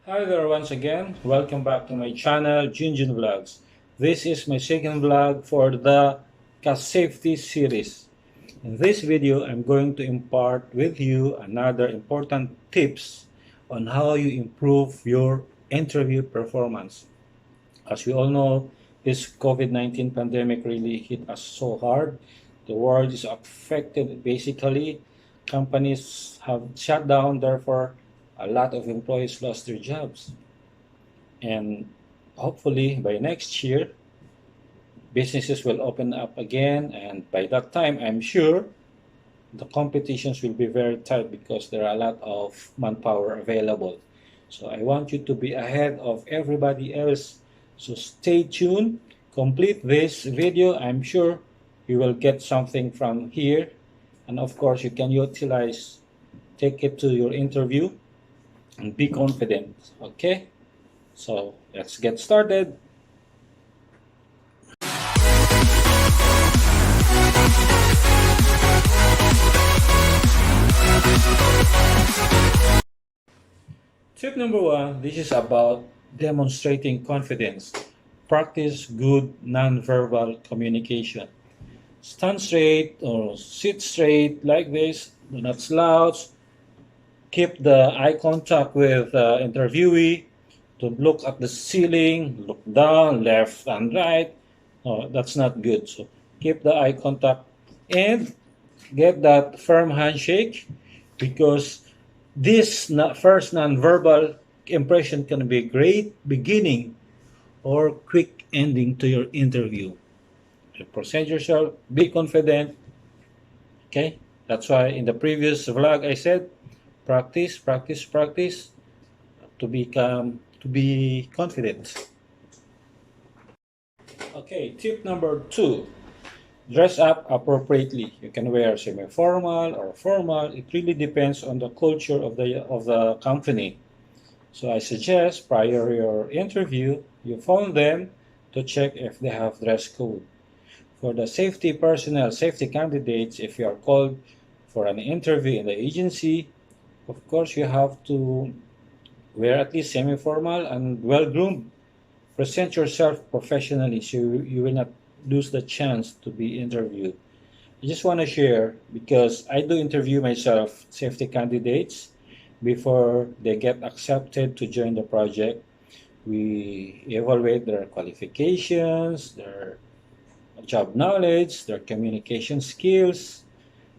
Hi there once again. Welcome back to my channel, Junjun Vlogs. This is my second vlog for the Cat Safety series. In this video, I'm going to impart with you another important tips on how you improve your interview performance. As we all know, this COVID-19 pandemic really hit us so hard. The world is affected basically. Companies have shut down, therefore, a lot of employees lost their jobs. And hopefully, by next year, businesses will open up again. And by that time, I'm sure the competitions will be very tight because there are a lot of manpower available. So I want you to be ahead of everybody else. So stay tuned, complete this video. I'm sure you will get something from here. And of course, you can utilize, take it to your interview and be confident. Okay? So let's get started. Tip number one, this is about demonstrating confidence. Practice good nonverbal communication. Stand straight or sit straight like this. Do not slouch. Keep the eye contact with the interviewee. Don't look at the ceiling, look down, left and right. No, that's not good. So keep the eye contact and get that firm handshake because this first nonverbal impression can be a great beginning or quick ending to your interview. You present yourself, be confident. Okay? That's why in the previous vlog I said, practice, practice, practice to be confident. Okay, tip number two. Dress up appropriately. You can wear semi-formal or formal. It really depends on the culture of the company. So I suggest prior your interview, you phone them to check if they have dress code. For the safety personnel, safety candidates, if you are called for an interview in the agency, of course you have to wear at least semi-formal and well-groomed. Present yourself professionally so you will not lose the chance to be interviewed. I just want to share because I do interview myself safety candidates before they get accepted to join the project. We evaluate their qualifications, their job knowledge, their communication skills.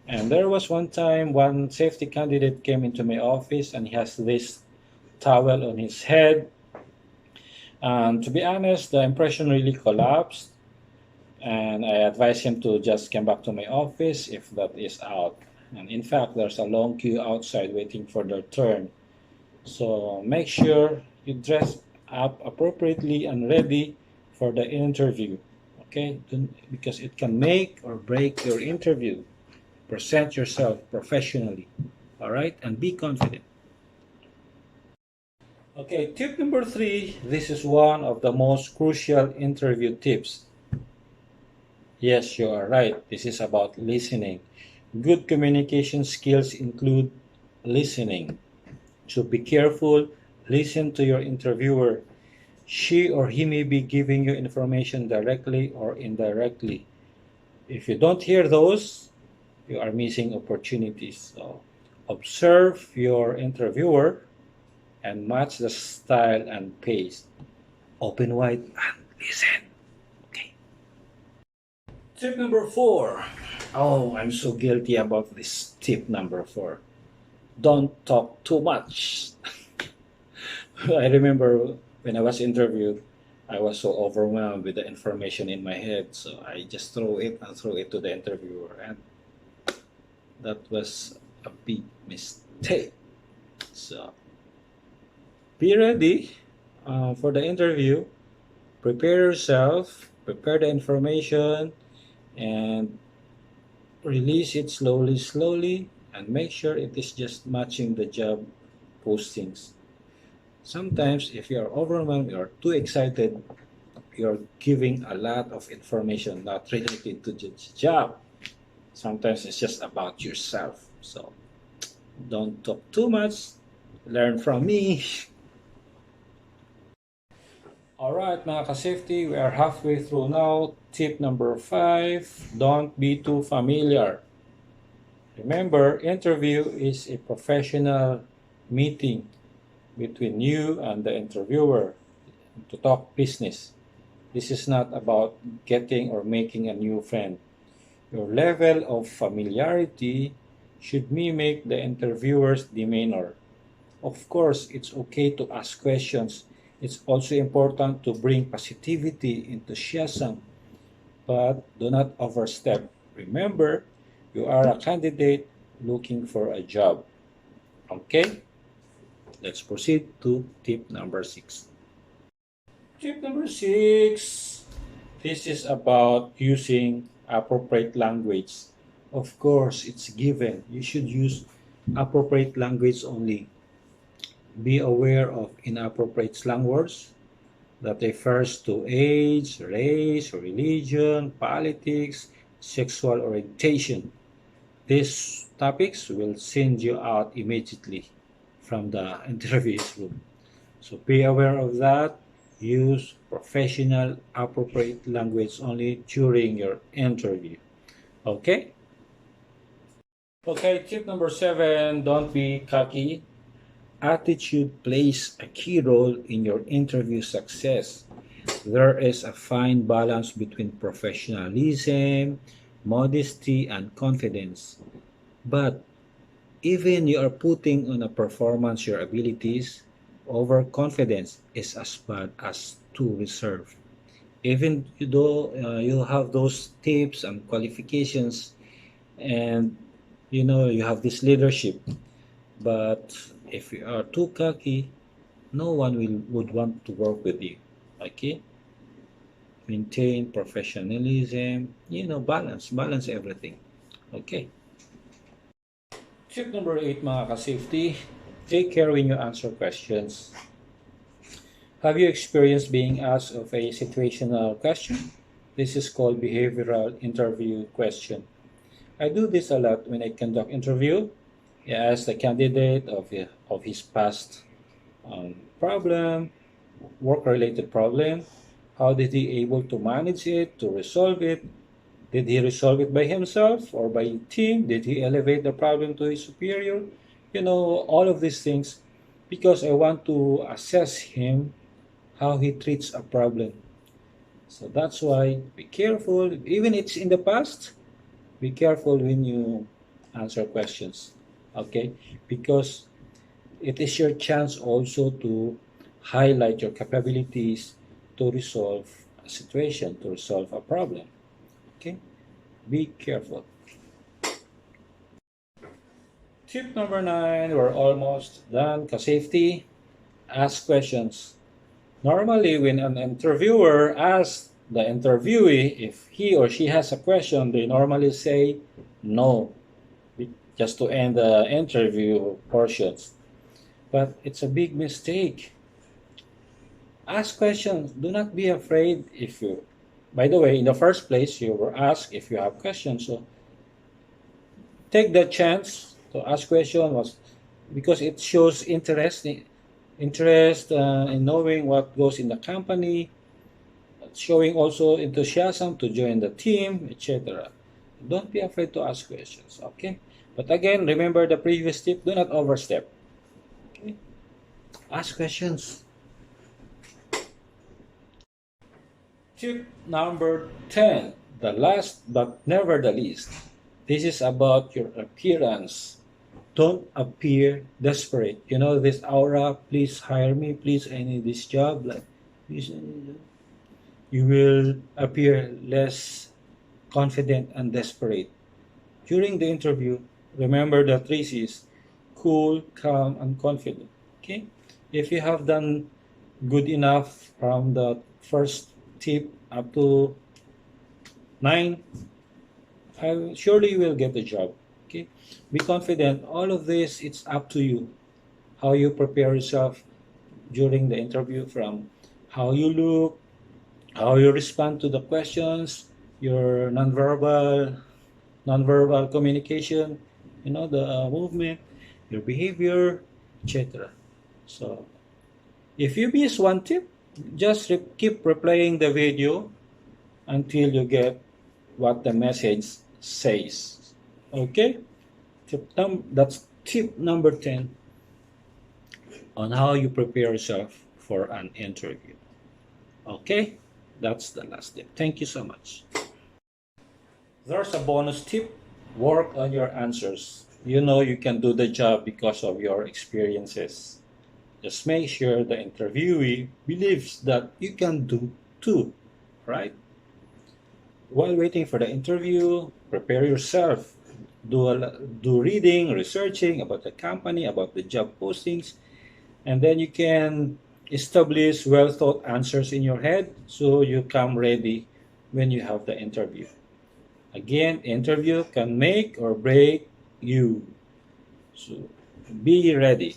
And there was one time one safety candidate came into my office and he has this towel on his head. And to be honest, the impression really collapsed. And I advised him to just come back to my office if that is out. And in fact, there's a long queue outside waiting for their turn. So make sure you dress up appropriately and ready for the interview. Okay? Because it can make or break your interview. Present yourself professionally. All right? And be confident. Okay, tip number three. This is one of the most crucial interview tips. Yes, you are right. This is about listening. Good communication skills include listening. So be careful. Listen to your interviewer. She or he may be giving you information directly or indirectly. If you don't hear those, you are missing opportunities. So observe your interviewer and match the style and pace. Open wide and listen. Okay. Tip number four. Oh, I'm so guilty about this tip number four. Don't talk too much. I remember when I was interviewed, I was so overwhelmed with the information in my head, so I just throw it and throw it to the interviewer, and that was a big mistake. So be ready for the interview. Prepare yourself, prepare the information, and release it slowly, slowly, and make sure it is just matching the job postings. Sometimes, if you are overwhelmed or too excited, you're giving a lot of information not related to the job. Sometimes it's just about yourself. So don't talk too much. Learn from me. Alright mga ka-safety, we are halfway through now. Tip number 5, don't be too familiar. Remember, interview is a professional meeting between you and the interviewer to talk business. This is not about getting or making a new friend. Your level of familiarity should mimic the interviewer's demeanor. Of course, it's okay to ask questions. It's also important to bring positivity, enthusiasm, but do not overstep. Remember, you are a candidate looking for a job. Okay? Let's proceed to tip number 6. Tip number 6. This is about using appropriate language. Of course, it's given. You should use appropriate language only. Be aware of inappropriate slang words that refers to age, race, religion, politics, sexual orientation. These topics will send you out immediately from the interviews room. So be aware of that. Use professional, appropriate language only during your interview. Okay? Okay, tip number 7, don't be cocky. Attitude plays a key role in your interview success. There is a fine balance between professionalism, modesty, and confidence. But even you are putting on a performance your abilities, overconfidence is as bad as too reserved. Even though you have those tips and qualifications, and you have this leadership, but if you are too cocky, no one would want to work with you. Okay? Maintain professionalism, balance everything. Okay. Tip number 8 mga ka-safety, take care when you answer questions. Have you experienced being asked of a situational question? This is called behavioral interview question. I do this a lot when I conduct interview. I ask the candidate of his past problem, work-related problem. How did he able to manage it, to resolve it? Did he resolve it by himself or by team? Did he elevate the problem to his superior? All of these things, because I want to assess him how he treats a problem. So that's why be careful. Even it's in the past, be careful when you answer questions. Okay? Because it is your chance also to highlight your capabilities to resolve a situation, to resolve a problem. Okay? Be careful. Tip number 9, we're almost done. Ka-safety, ask questions. Normally, when an interviewer asks the interviewee if he or she has a question, they normally say no, just to end the interview portions. But it's a big mistake. Ask questions. Do not be afraid if you, by the way, in the first place, you were asked if you have questions. So take the chance to ask questions because it shows interest in knowing what goes in the company, showing also enthusiasm to join the team, etc. Don't be afraid to ask questions, okay? But again, remember the previous tip, do not overstep. Okay? Ask questions. Tip number 10, the last but never the least. This is about your appearance. Don't appear desperate. This aura, please hire me, please, I need this job. Like, please, you will appear less confident and desperate. During the interview, remember the 3 C's: cool, calm, and confident. Okay? If you have done good enough from the first tip up to 9, surely you will get the job. Okay? Be confident. All of this, it's up to you. How you prepare yourself during the interview, from how you look, how you respond to the questions, your nonverbal communication, the movement, your behavior, etc. So if you miss one tip, Just keep replaying the video until you get what the message says. Okay? That's tip number 10 on how you prepare yourself for an interview. Okay? That's the last tip. Thank you so much. There's a bonus tip. Work on your answers. You know you can do the job because of your experiences. Just make sure the interviewee believes that you can do too, right? While waiting for the interview, prepare yourself. Do reading, researching about the company, about the job postings, and then you can establish well thought answers in your head so you come ready when you have the interview. Again, interview can make or break you. So be ready.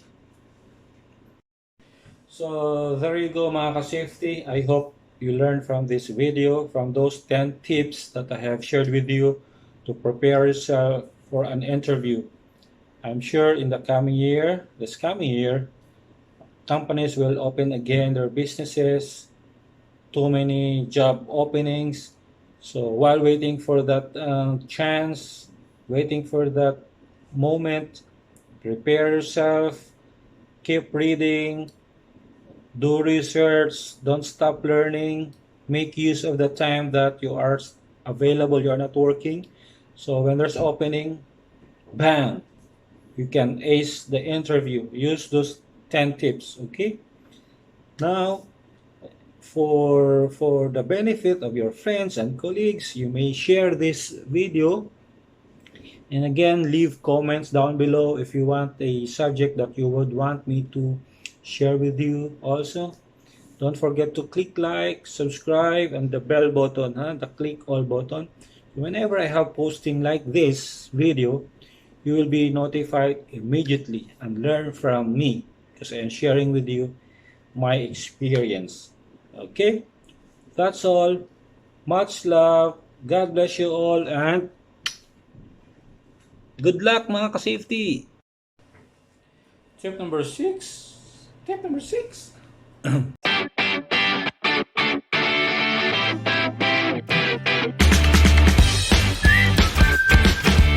So there you go mga ka-safety. I hope you learned from this video, from those 10 tips that I have shared with you to prepare yourself for an interview. I'm sure in the coming year, this coming year, companies will open again their businesses, too many job openings. So while waiting for that chance, waiting for that moment, prepare yourself, keep reading, do research, don't stop learning, make use of the time that you are available, you are not working. So when there's opening, bang, you can ace the interview. Use those 10 tips, okay? Now, for the benefit of your friends and colleagues, you may share this video. And again, leave comments down below if you want a subject that you would want me to share with you also. Don't forget to click like, subscribe, and the bell button, the click all button. Whenever I have posting like this video, you will be notified immediately and learn from me because I am sharing with you my experience. Okay? That's all. Much love. God bless you all and good luck mga ka-safety. Tip number 6. Tip number 6.